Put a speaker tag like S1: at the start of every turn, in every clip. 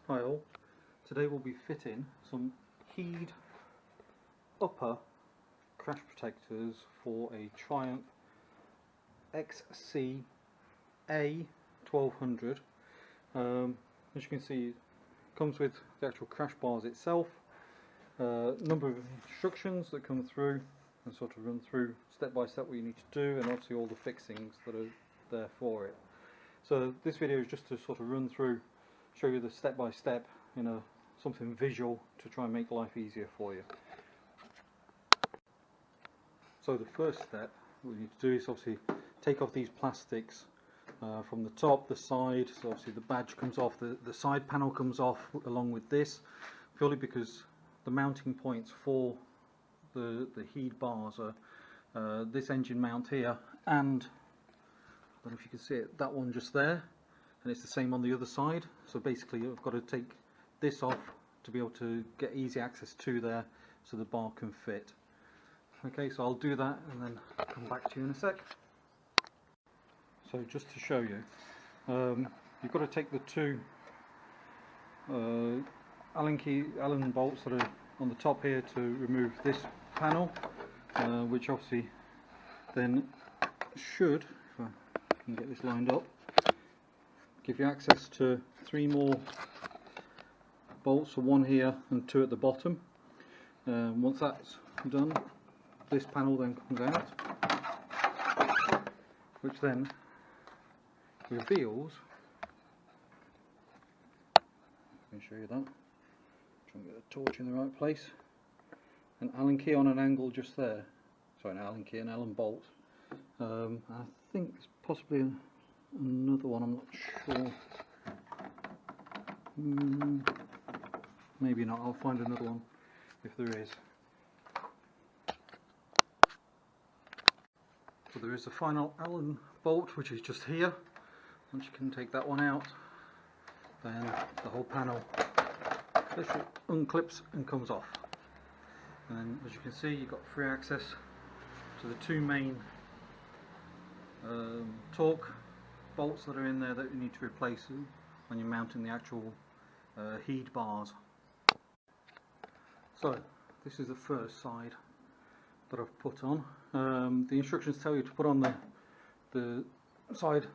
S1: Hi all, today we'll be fitting some keyed upper crash protectors for a Triumph XC A1200. As you can see, it comes with the actual crash bars itself, number of instructions that come through and sort of run through step by step what you need to do, and obviously all the fixings that are there for it. So this video is just to sort of run through, show you the step by step, something visual to try and make life easier for you. So the first step we need to do is obviously take off these plastics from the top, the side. So obviously the badge comes off, the side panel comes off along with this, purely because the mounting points for the heat bars are this engine mount here, and I don't know if you can see it, that one just there, and it's the same on the other side. So basically I've got to take this off to be able to get easy access to there so the bar can fit. Okay, so I'll do that and then come back to you in a sec. So just to show you, you've got to take the two Allen bolts that are on the top here to remove this panel, which obviously then should, if I can get this lined up, give you access to 3 more bolts, so 1 here and 2 at the bottom. Once that's done, this panel then comes out, which then reveals, let me show you that, try and get the torch in the right place, an Allen key on an angle just there, sorry, an Allen key, an Allen bolt. I think there's possibly another one, I'm not sure. Maybe not, I'll find another one if there is. So there is a final Allen bolt which is just here. Once you can take that one out, then the whole panel literally unclips and comes off. And then, as you can see, you've got free access to the 2 main torque bolts that are in there that you need to replace when you're mounting the actual heat bars. So this is the first side that I've put on. The instructions tell you to put on the side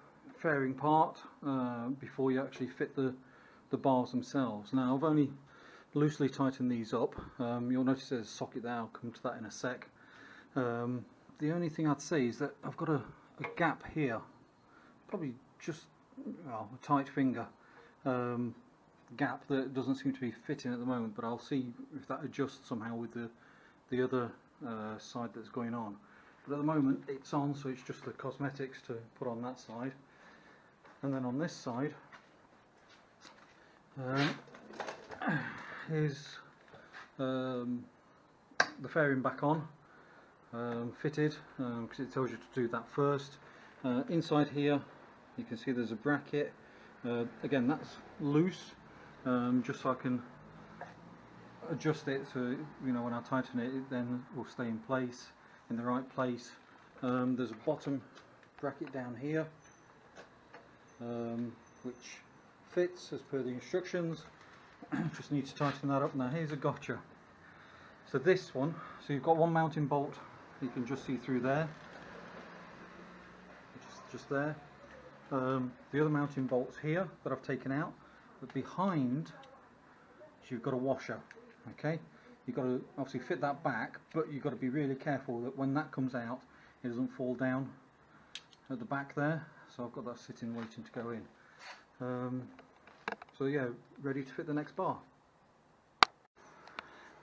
S1: fairing part before you actually fit the bars themselves. Now I've only loosely tightened these up. You'll notice there's a socket there, I'll come to that in a sec. The only thing I'd say is that I've got a gap here, probably just a tight finger gap that doesn't seem to be fitting at the moment, but I'll see if that adjusts somehow with the other side that's going on. But at the moment it's on, so it's just the cosmetics to put on that side. And then on this side is the fairing back on, fitted, because it tells you to do that first. Inside here you can see there's a bracket. Again, that's loose, just so I can adjust it so when I tighten it, it then will stay in place, in the right place. There's a bottom bracket down here, which fits as per the instructions. Just need to tighten that up. Now here's a gotcha. So this one, so you've got one mounting bolt you can just see through there, just there. The other mounting bolts here that I've taken out, but behind you've got a washer. Okay, you've got to obviously fit that back, but you've got to be really careful that when that comes out it doesn't fall down at the back there. So I've got that sitting waiting to go in. So yeah, ready to fit the next bar.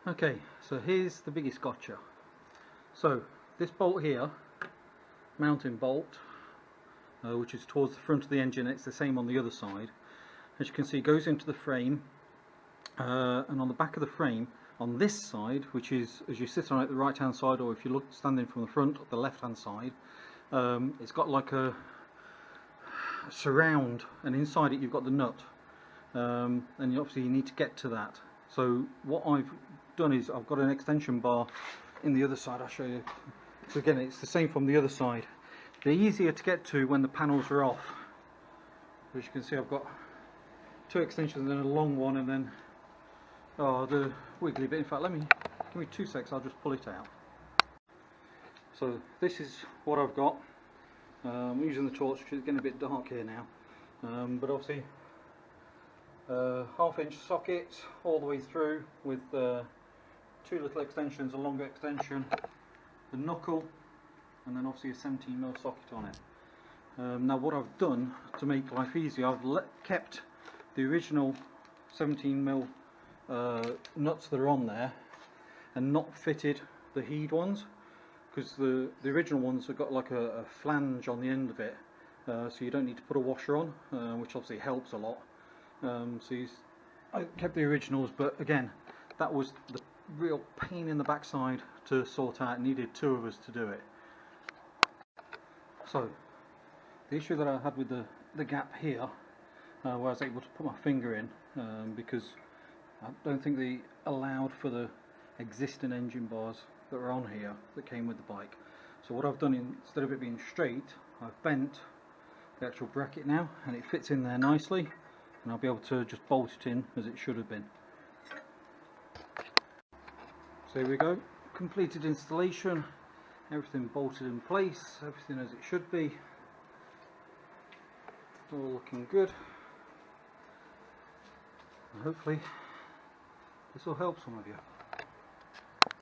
S1: Okay, so here's the biggest gotcha. So this bolt here, mounting bolt, which is towards the front of the engine, it's the same on the other side. As you can see, it goes into the frame, and on the back of the frame, on this side, which is as you sit on it, the right hand side, or if you look standing from the front, the left hand side, it's got like a surround, and inside it you've got the nut, and obviously you need to get to that. So what I've done is I've got an extension bar in the other side. I'll show you. So again, it's the same from the other side. They're easier to get to when the panels are off. As you can see, I've got 2 extensions and then a long one, and then the wiggly bit. In fact, give me 2 secs, I'll just pull it out. So this is what I've got. I'm using the torch because it's getting a bit dark here now, but obviously 1/2 inch sockets all the way through with 2 little extensions, a longer extension, the knuckle, and then obviously a 17mm socket on it. Now what I've done to make life easier, I've kept the original 17mm nuts that are on there and not fitted the heat ones, because the original ones have got like a flange on the end of it, so you don't need to put a washer on, which obviously helps a lot. I kept the originals, but again, that was the real pain in the backside to sort out. It needed 2 of us to do it. So the issue that I had with the gap here, where I was able to put my finger in, because I don't think they allowed for the existing engine bars that are on here that came with the bike. So what I've done, instead of it being straight, I've bent the actual bracket now, and it fits in there nicely, and I'll be able to just bolt it in as it should have been. So here we go, completed installation, everything bolted in place, everything as it should be, all looking good. And hopefully this will help some of you.